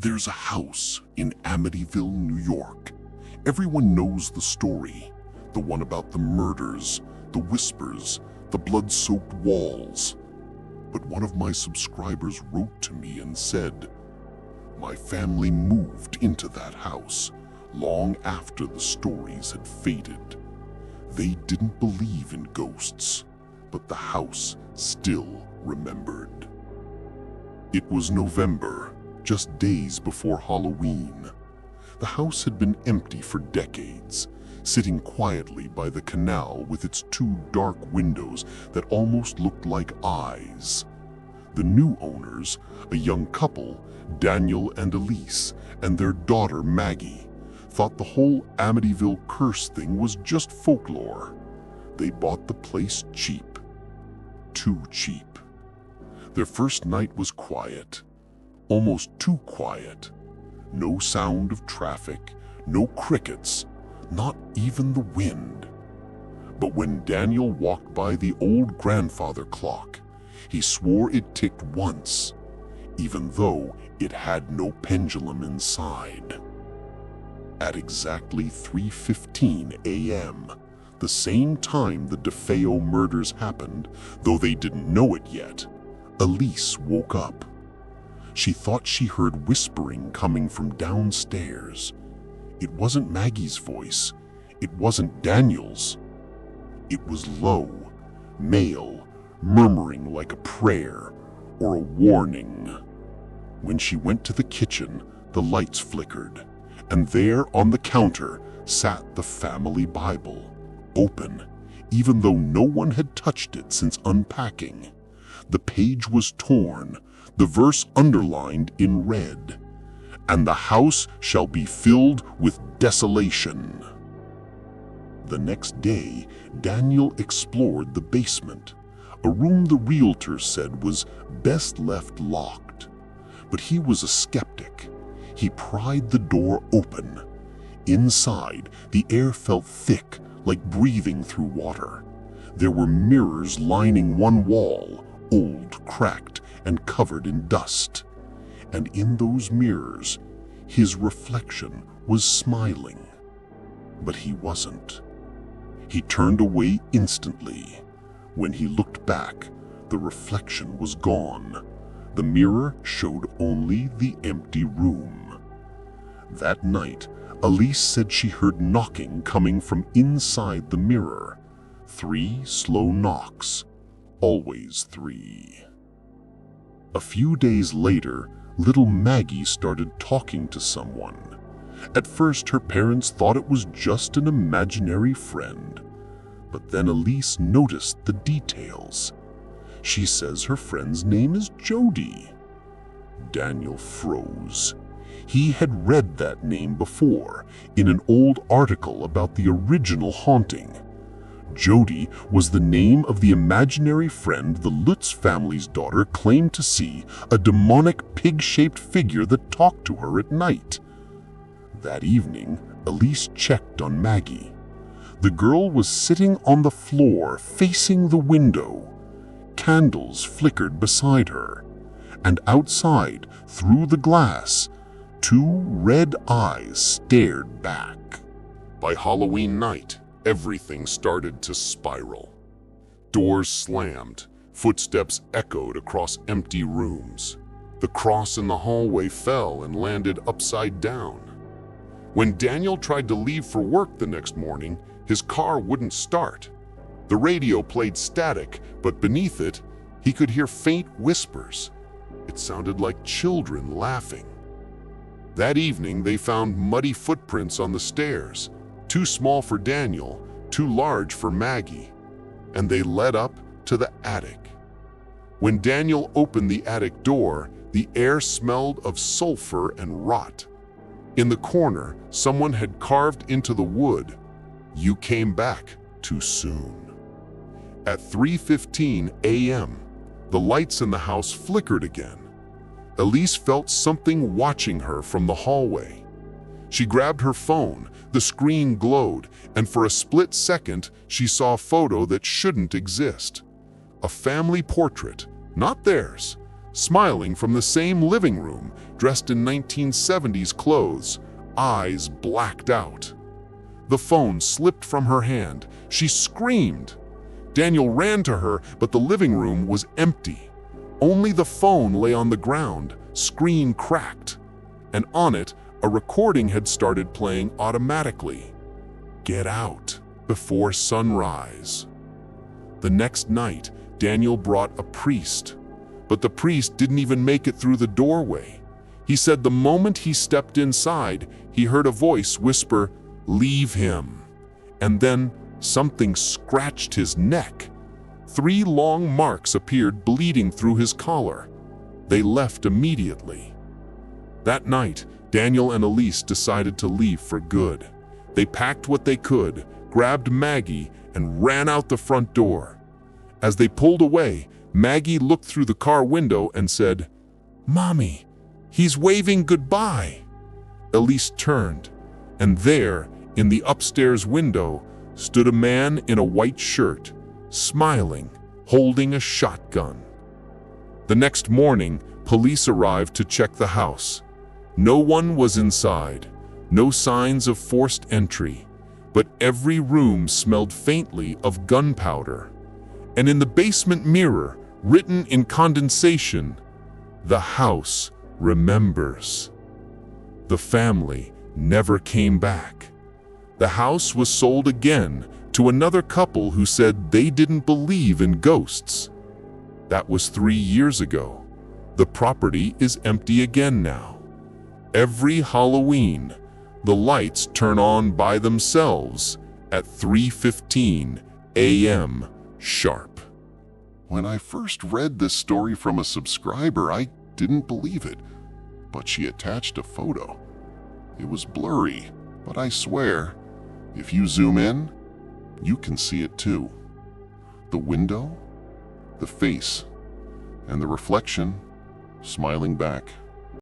There's a house in Amityville, New York. Everyone knows the story. The one about the murders, the whispers, the blood-soaked walls. But one of my subscribers wrote to me and said, my family moved into that house long after the stories had faded. They didn't believe in ghosts, but the house still remembered. It was November, just days before Halloween. The house had been empty for decades, sitting quietly by the canal with its two dark windows that almost looked like eyes. The new owners, a young couple, Daniel and Elise, and their daughter Maggie, thought the whole Amityville curse thing was just folklore. They bought the place cheap. Too cheap. Their first night was quiet. Almost too quiet. No sound of traffic, no crickets, not even the wind. But when Daniel walked by the old grandfather clock, he swore it ticked once, even though it had no pendulum inside. At exactly 3:15 a.m., the same time the DeFeo murders happened, though they didn't know it yet, Elise woke up. She thought she heard whispering coming from downstairs. It wasn't Maggie's voice. It wasn't Daniel's. It was low, male, murmuring like a prayer or a warning. When she went to the kitchen, the lights flickered, and there on the counter sat the family Bible, open, even though no one had touched it since unpacking. The page was torn, the verse underlined in red, "And the house shall be filled with desolation." The next day, Daniel explored the basement, a room the realtor said was best left locked. But he was a skeptic. He pried the door open. Inside, the air felt thick, like breathing through water. There were mirrors lining one wall, old, cracked, and covered in dust. And in those mirrors, his reflection was smiling. But he wasn't. He turned away instantly. When he looked back, the reflection was gone. The mirror showed only the empty room. That night, Elise said she heard knocking coming from inside the mirror. 3 slow knocks. Always 3. A few days later, little Maggie started talking to someone. At first, her parents thought it was just an imaginary friend. But then Elise noticed the details. She says her friend's name is Jody. Daniel froze. He had read that name before in an old article about the original haunting. Jody was the name of the imaginary friend the Lutz family's daughter claimed to see, a demonic pig-shaped figure that talked to her at night. That evening, Elise checked on Maggie. The girl was sitting on the floor facing the window. Candles flickered beside her, and outside, through the glass, 2 red eyes stared back. By Halloween night, everything started to spiral. Doors slammed, footsteps echoed across empty rooms. The cross in the hallway fell and landed upside down. When Daniel tried to leave for work the next morning, his car wouldn't start. The radio played static, but beneath it, he could hear faint whispers. It sounded like children laughing. That evening, they found muddy footprints on the stairs, too small for Daniel, too large for Maggie, and they led up to the attic. When Daniel opened the attic door, the air smelled of sulfur and rot. In the corner, someone had carved into the wood, "You came back too soon." At 3:15 a.m., the lights in the house flickered again. Elise felt something watching her from the hallway. She grabbed her phone, the screen glowed, and for a split second, she saw a photo that shouldn't exist. A family portrait, not theirs, smiling from the same living room, dressed in 1970s clothes, eyes blacked out. The phone slipped from her hand. She screamed. Daniel ran to her, but the living room was empty. Only the phone lay on the ground, screen cracked, and on it, a recording had started playing automatically. Get out before sunrise. The next night, Daniel brought a priest, but the priest didn't even make it through the doorway. He said the moment he stepped inside, he heard a voice whisper, "Leave him." And then something scratched his neck. 3 long marks appeared bleeding through his collar. They left immediately. That night, Daniel and Elise decided to leave for good. They packed what they could, grabbed Maggie, and ran out the front door. As they pulled away, Maggie looked through the car window and said, "Mommy, he's waving goodbye." Elise turned, and there, in the upstairs window, stood a man in a white shirt, smiling, holding a shotgun. The next morning, police arrived to check the house. No one was inside, no signs of forced entry, but every room smelled faintly of gunpowder. And in the basement mirror, written in condensation, "The house remembers." The family never came back. The house was sold again to another couple who said they didn't believe in ghosts. That was 3 years ago. The property is empty again now. Every Halloween, the lights turn on by themselves at 3:15 a.m. sharp. When I first read this story from a subscriber, I didn't believe it, but she attached a photo. It was blurry, but I swear, if you zoom in, you can see it too. The window, the face, and the reflection smiling back.